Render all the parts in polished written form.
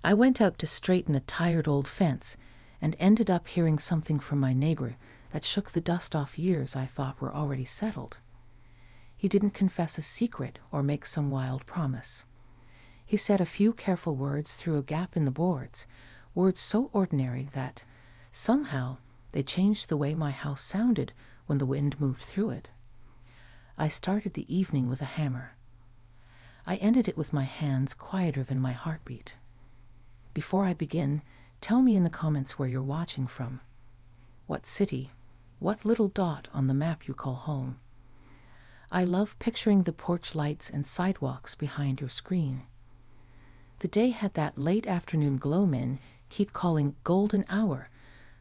I went out to straighten a tired old fence and ended up hearing something from my neighbor that shook the dust off years I thought were already settled. He didn't confess a secret or make some wild promise. He said a few careful words through a gap in the boards, words so ordinary that, somehow, they changed the way my house sounded when the wind moved through it. I started the evening with a hammer. I ended it with my hands quieter than my heartbeat. Before I begin, tell me in the comments where you're watching from. What city? What little dot on the map you call home? I love picturing the porch lights and sidewalks behind your screen. The day had that late afternoon glow men keep calling golden hour,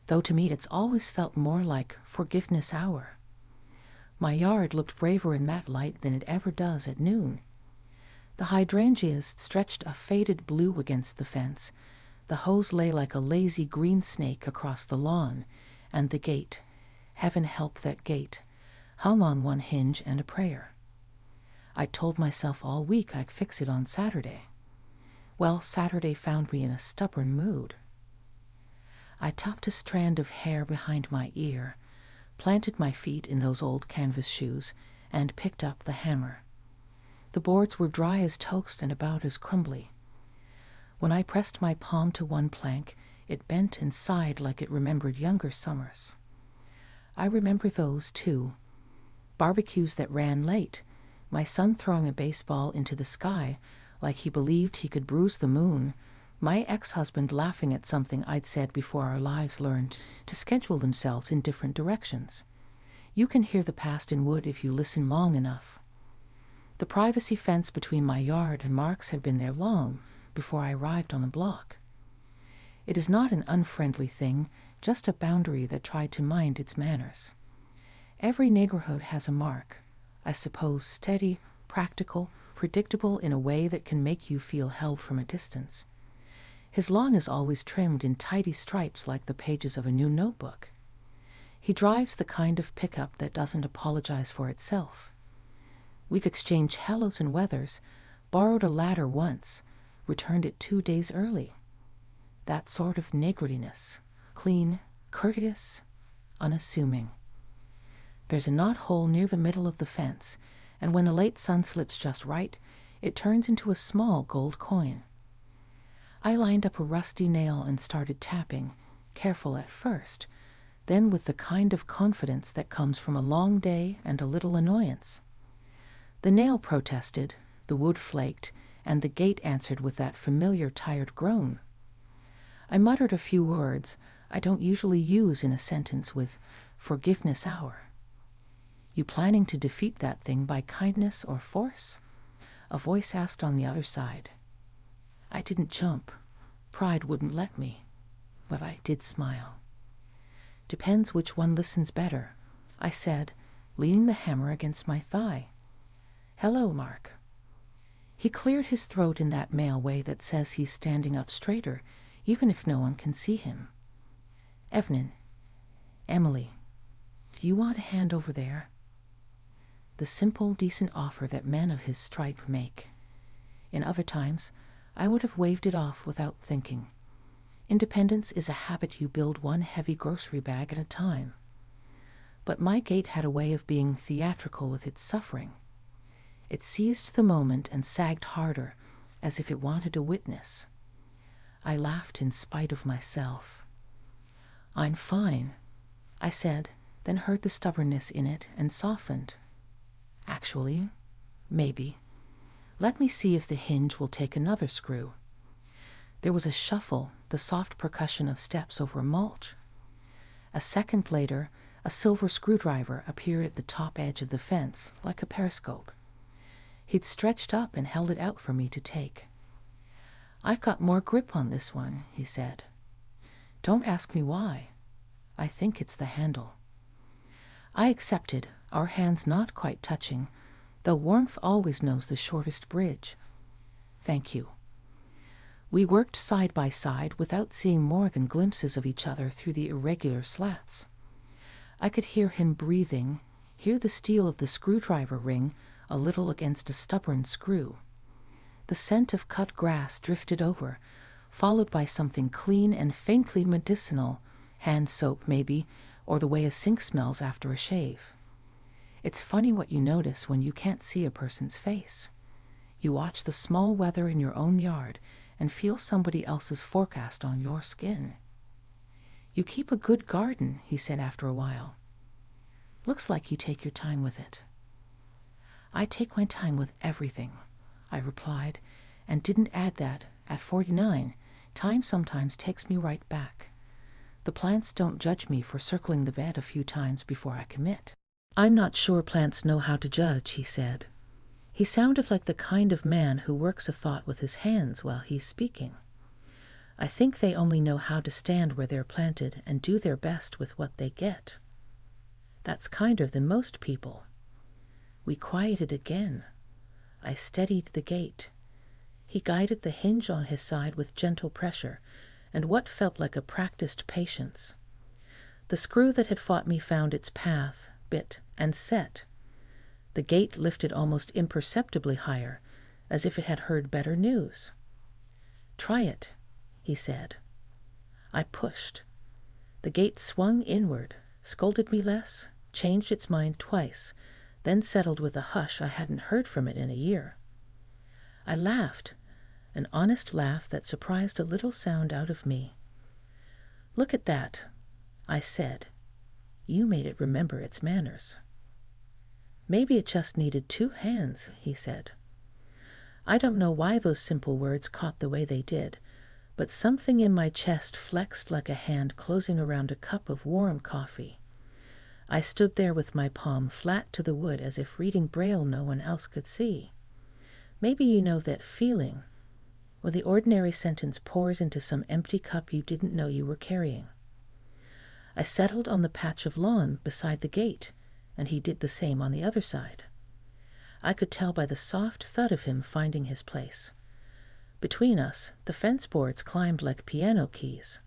though to me it's always felt more like forgiveness hour. My yard looked braver in that light than it ever does at noon. The hydrangeas stretched a faded blue against the fence, the hose lay like a lazy green snake across the lawn, and the gate, heaven help that gate, hung on one hinge and a prayer. I told myself all week I'd fix it on Saturday. Well, Saturday found me in a stubborn mood. I tucked a strand of hair behind my ear, planted my feet in those old canvas shoes, and picked up the hammer. The boards were dry as toast and about as crumbly. When I pressed my palm to one plank, it bent and sighed like it remembered younger summers. I remember those, too. Barbecues that ran late, my son throwing a baseball into the sky like he believed he could bruise the moon, my ex-husband laughing at something I'd said before our lives learned to schedule themselves in different directions. You can hear the past in wood if you listen long enough. The privacy fence between my yard and Mark's had been there long before I arrived on the block. It is not an unfriendly thing, just a boundary that tried to mind its manners. Every neighborhood has a Mark, I suppose steady, practical, predictable in a way that can make you feel held from a distance. His lawn is always trimmed in tidy stripes like the pages of a new notebook. He drives the kind of pickup that doesn't apologize for itself. We've exchanged hellos and weathers, borrowed a ladder once, returned it 2 days early. That sort of neighborliness, clean, courteous, unassuming. There's a knot hole near the middle of the fence, and when the late sun slips just right, it turns into a small gold coin. I lined up a rusty nail and started tapping, careful at first, then with the kind of confidence that comes from a long day and a little annoyance. The nail protested, the wood flaked, and the gate answered with that familiar tired groan. I muttered a few words I don't usually use in a sentence with forgiveness hour. You planning to defeat that thing by kindness or force? A voice asked on the other side. I didn't jump. Pride wouldn't let me. But I did smile. Depends which one listens better, I said, leaning the hammer against my thigh. Hello, Mark. He cleared his throat in that male way that says he's standing up straighter, even if no one can see him. Evelyn. Emily. Do you want a hand over there? The simple, decent offer that men of his stripe make. In other times, I would have waved it off without thinking. Independence is a habit you build one heavy grocery bag at a time. But my gait had a way of being theatrical with its suffering. It seized the moment and sagged harder, as if it wanted a witness. I laughed in spite of myself. I'm fine, I said, then heard the stubbornness in it and softened. Actually, maybe. Let me see if the hinge will take another screw. There was a shuffle, the soft percussion of steps over mulch. A second later, a silver screwdriver appeared at the top edge of the fence, like a periscope. He'd stretched up and held it out for me to take. I've got more grip on this one, he said. Don't ask me why. I think it's the handle. I accepted, our hands not quite touching, though warmth always knows the shortest bridge. Thank you. We worked side by side without seeing more than glimpses of each other through the irregular slats. I could hear him breathing, hear the steel of the screwdriver ring a little against a stubborn screw. The scent of cut grass drifted over, followed by something clean and faintly medicinal, hand soap maybe, or the way a sink smells after a shave. It's funny what you notice when you can't see a person's face. You watch the small weather in your own yard and feel somebody else's forecast on your skin. You keep a good garden, he said after a while. Looks like you take your time with it. I take my time with everything, I replied, and didn't add that, at 49, time sometimes takes me right back. The plants don't judge me for circling the bed a few times before I commit. I'm not sure plants know how to judge, he said. He sounded like the kind of man who works a thought with his hands while he's speaking. I think they only know how to stand where they're planted and do their best with what they get. That's kinder than most people. We quieted again. I steadied the gate. He guided the hinge on his side with gentle pressure and what felt like a practiced patience. The screw that had fought me found its path, bit, and set. The gate lifted almost imperceptibly higher, as if it had heard better news. Try it, he said. I pushed. The gate swung inward, scolded me less, changed its mind twice, then settled with a hush I hadn't heard from it in a year. I laughed, an honest laugh that surprised a little sound out of me. Look at that, I said. You made it remember its manners. Maybe it just needed 2 hands, he said. I don't know why those simple words caught the way they did, but something in my chest flexed like a hand closing around a cup of warm coffee. I stood there with my palm flat to the wood as if reading Braille no one else could see. Maybe you know that feeling, when the ordinary sentence pours into some empty cup you didn't know you were carrying. I settled on the patch of lawn beside the gate, and he did the same on the other side. I could tell by the soft thud of him finding his place. Between us, the fence boards climbed like piano keys.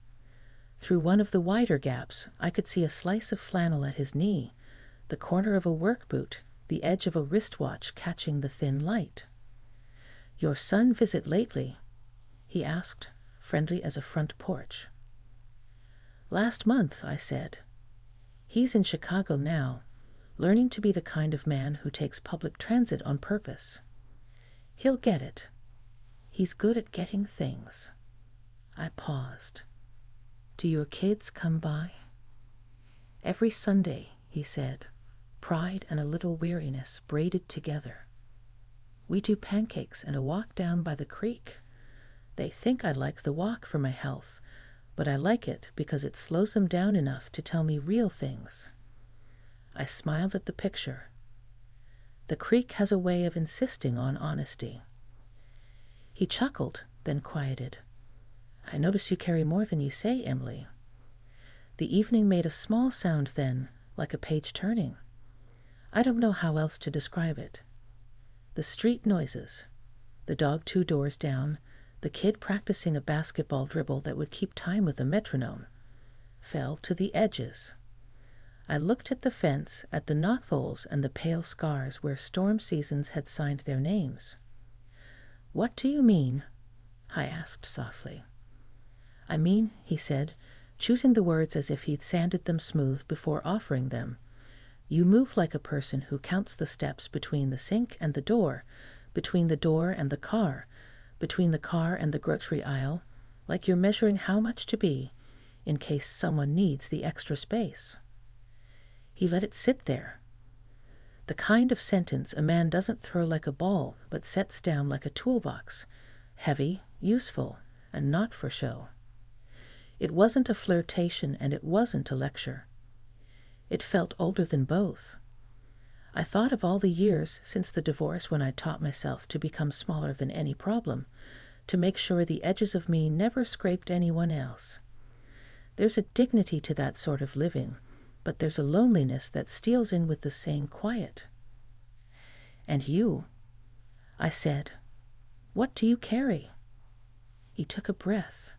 Through one of the wider gaps, I could see a slice of flannel at his knee, the corner of a work boot, the edge of a wristwatch catching the thin light. Your son visit lately? He asked, friendly as a front porch. Last month, I said. He's in Chicago now, learning to be the kind of man who takes public transit on purpose. He'll get it. He's good at getting things. I paused. Do your kids come by? Every Sunday, he said, pride and a little weariness braided together. We do pancakes and a walk down by the creek. They think I like the walk for my health, but I like it because it slows them down enough to tell me real things. I smiled at the picture. The creek has a way of insisting on honesty. He chuckled, then quieted. I notice you carry more than you say, Emily. The evening made a small sound then, like a page turning. I don't know how else to describe it. The street noises, the dog 2 doors down, the kid practicing a basketball dribble that would keep time with a metronome, fell to the edges. I looked at the fence, at the knotholes and the pale scars where storm seasons had signed their names. What do you mean? I asked softly. I mean, he said, choosing the words as if he'd sanded them smooth before offering them. You move like a person who counts the steps between the sink and the door, between the door and the car, between the car and the grocery aisle, like you're measuring how much to be, in case someone needs the extra space. He let it sit there. The kind of sentence a man doesn't throw like a ball, but sets down like a toolbox, heavy, useful, and not for show. It wasn't a flirtation and it wasn't a lecture. It felt older than both. I thought of all the years since the divorce when I taught myself to become smaller than any problem, to make sure the edges of me never scraped anyone else. There's a dignity to that sort of living, but there's a loneliness that steals in with the same quiet. And you, I said, what do you carry? He took a breath.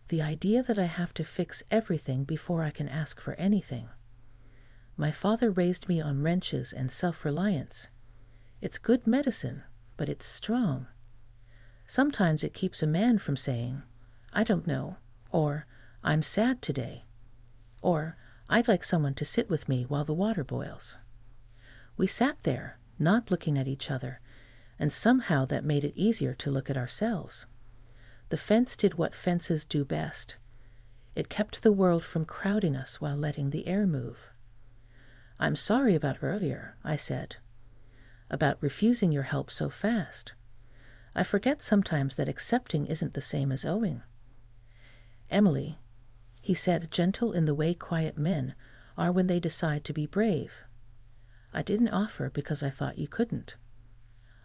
The idea that I have to fix everything before I can ask for anything. My father raised me on wrenches and self-reliance. It's good medicine, but it's strong. Sometimes it keeps a man from saying, "I don't know," or "I'm sad today," or "I'd like someone to sit with me while the water boils." We sat there, not looking at each other, and somehow that made it easier to look at ourselves. The fence did what fences do best. It kept the world from crowding us while letting the air move. "I'm sorry about earlier," I said. "About refusing your help so fast. I forget sometimes that accepting isn't the same as owing." "Emily," he said, gentle in the way quiet men are when they decide to be brave, "I didn't offer because I thought you couldn't.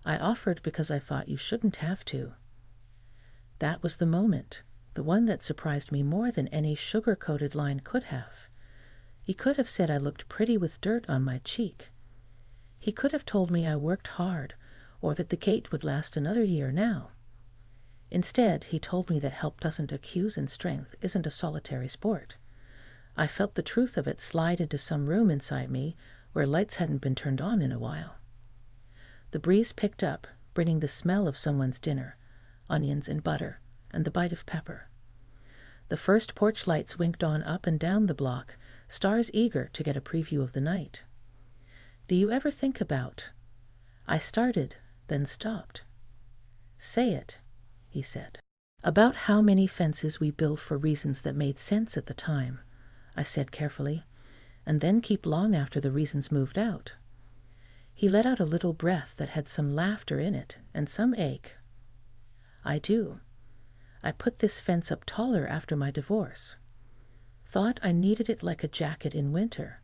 I offered because I thought you shouldn't have to." That was the moment, the one that surprised me more than any sugar-coated line could have. He could have said I looked pretty with dirt on my cheek. He could have told me I worked hard, or that the gate would last another year now. Instead, he told me that help doesn't accuse and strength isn't a solitary sport. I felt the truth of it slide into some room inside me where lights hadn't been turned on in a while. The breeze picked up, bringing the smell of someone's dinner, onions and butter, and the bite of pepper. The first porch lights winked on up and down the block, stars eager to get a preview of the night. "Do you ever think about—" I started, then stopped. "Say it," he said. "About how many fences we build for reasons that made sense at the time," I said carefully, "and then keep long after the reasons moved out." He let out a little breath that had some laughter in it and some ache. "I do. I put this fence up taller after my divorce. Thought I needed it like a jacket in winter.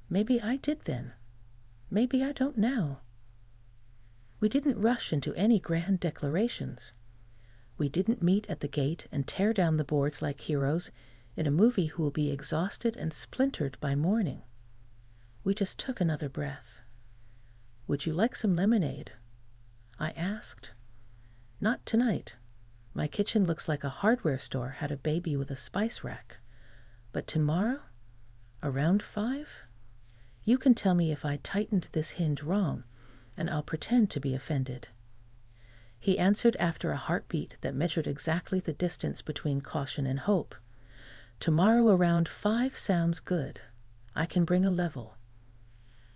Maybe I did then. Maybe I don't now." We didn't rush into any grand declarations. We didn't meet at the gate and tear down the boards like heroes in a movie who will be exhausted and splintered by morning. We just took another breath. "Would you like some lemonade?" I asked. "Not tonight. My kitchen looks like a hardware store had a baby with a spice rack. But tomorrow, around 5, you can tell me if I tightened this hinge wrong, and I'll pretend to be offended." He answered after a heartbeat that measured exactly the distance between caution and hope. "Tomorrow around 5 sounds good. I can bring a level."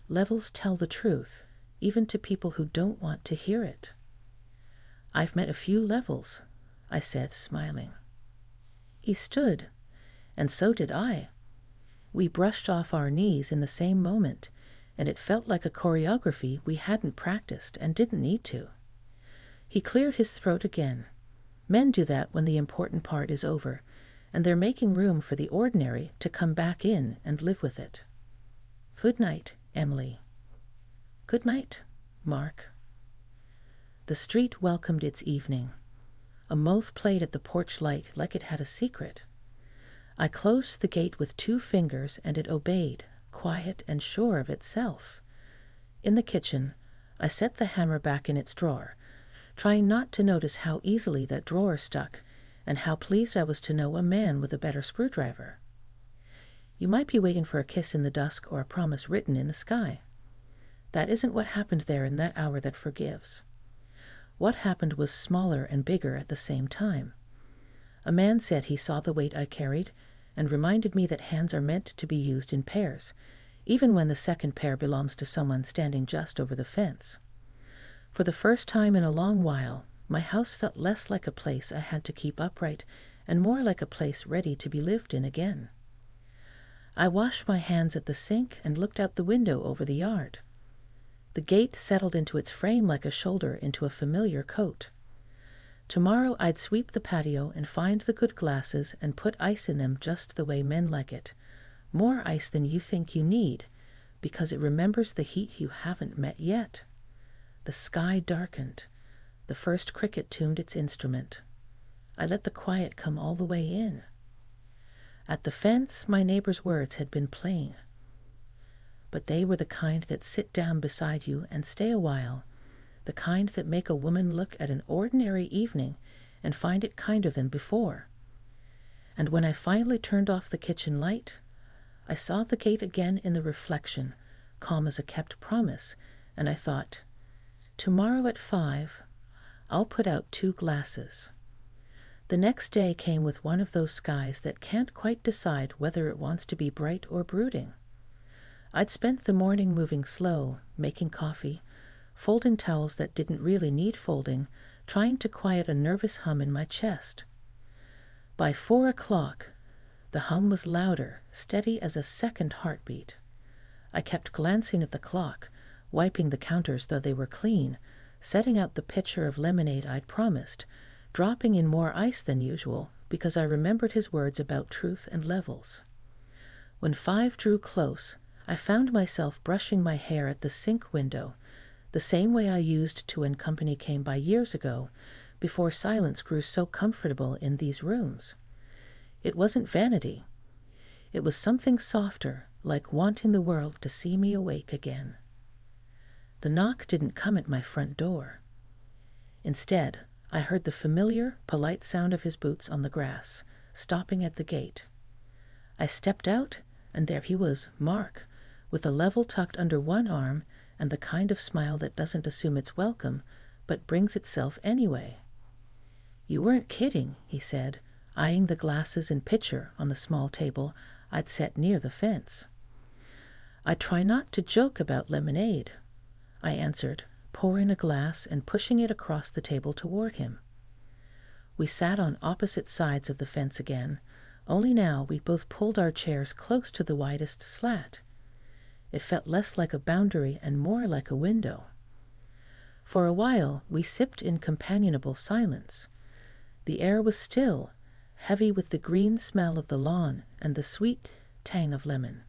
Levels tell the truth, even to people who don't want to hear it. "I've met a few levels," I said, smiling. He stood, and so did I. We brushed off our knees in the same moment, and it felt like a choreography we hadn't practiced and didn't need to. He cleared his throat again. Men do that when the important part is over, and they're making room for the ordinary to come back in and live with it. "Good night, Emily." "Good night, Mark." The street welcomed its evening. A moth played at the porch light like it had a secret. I closed the gate with 2 fingers, and it obeyed, quiet and sure of itself. In the kitchen, I set the hammer back in its drawer, trying not to notice how easily that drawer stuck, and how pleased I was to know a man with a better screwdriver. You might be waiting for a kiss in the dusk or a promise written in the sky. That isn't what happened there in that hour that forgives. What happened was smaller and bigger at the same time. A man said he saw the weight I carried and reminded me that hands are meant to be used in pairs, even when the second pair belongs to someone standing just over the fence. For the first time in a long while, my house felt less like a place I had to keep upright and more like a place ready to be lived in again. I washed my hands at the sink and looked out the window over the yard. The gate settled into its frame like a shoulder into a familiar coat. Tomorrow I'd sweep the patio and find the good glasses and put ice in them just the way men like it. More ice than you think you need, because it remembers the heat you haven't met yet. The sky darkened. The first cricket tuned its instrument. I let the quiet come all the way in. At the fence, my neighbor's words had been plain. But they were the kind that sit down beside you and stay a while, the kind that make a woman look at an ordinary evening and find it kinder than before. And when I finally turned off the kitchen light, I saw the gate again in the reflection, calm as a kept promise, and I thought, tomorrow at 5, I'll put out 2 glasses. The next day came with one of those skies that can't quite decide whether it wants to be bright or brooding. I'd spent the morning moving slow, making coffee, folding towels that didn't really need folding, trying to quiet a nervous hum in my chest. By 4 o'clock, the hum was louder, steady as a second heartbeat. I kept glancing at the clock, wiping the counters though they were clean, setting out the pitcher of lemonade I'd promised, dropping in more ice than usual because I remembered his words about truth and levels. When 5 drew close, I found myself brushing my hair at the sink window, the same way I used to when company came by years ago, before silence grew so comfortable in these rooms. It wasn't vanity. It was something softer, like wanting the world to see me awake again. The knock didn't come at my front door. Instead, I heard the familiar, polite sound of his boots on the grass, stopping at the gate. I stepped out, and there he was, Mark, with a level tucked under one arm and the kind of smile that doesn't assume it's welcome, but brings itself anyway. "You weren't kidding," he said, eyeing the glasses and pitcher on the small table I'd set near the fence. "I try not to joke about lemonade," I answered, pouring a glass and pushing it across the table toward him. We sat on opposite sides of the fence again, only now we both pulled our chairs close to the widest slat. It felt less like a boundary and more like a window. For a while we sipped in companionable silence. The air was still, heavy with the green smell of the lawn and the sweet tang of lemon.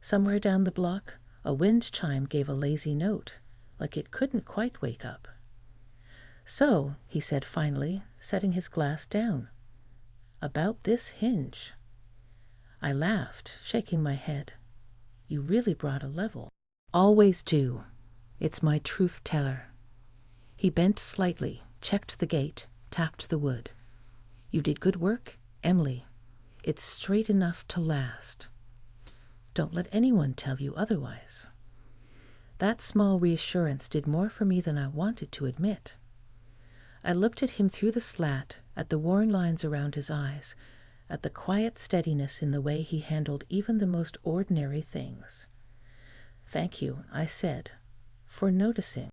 Somewhere down the block, a wind chime gave a lazy note, like it couldn't quite wake up. "So," he said finally, setting his glass down, "about this hinge." I laughed, shaking my head. "You really brought a level." "Always do. It's my truth teller." He bent slightly, checked the gate, tapped the wood. "You did good work, Emily. It's straight enough to last. Don't let anyone tell you otherwise." That small reassurance did more for me than I wanted to admit. I looked at him through the slat, at the worn lines around his eyes, at the quiet steadiness in the way he handled even the most ordinary things. "Thank you," I said, "for noticing."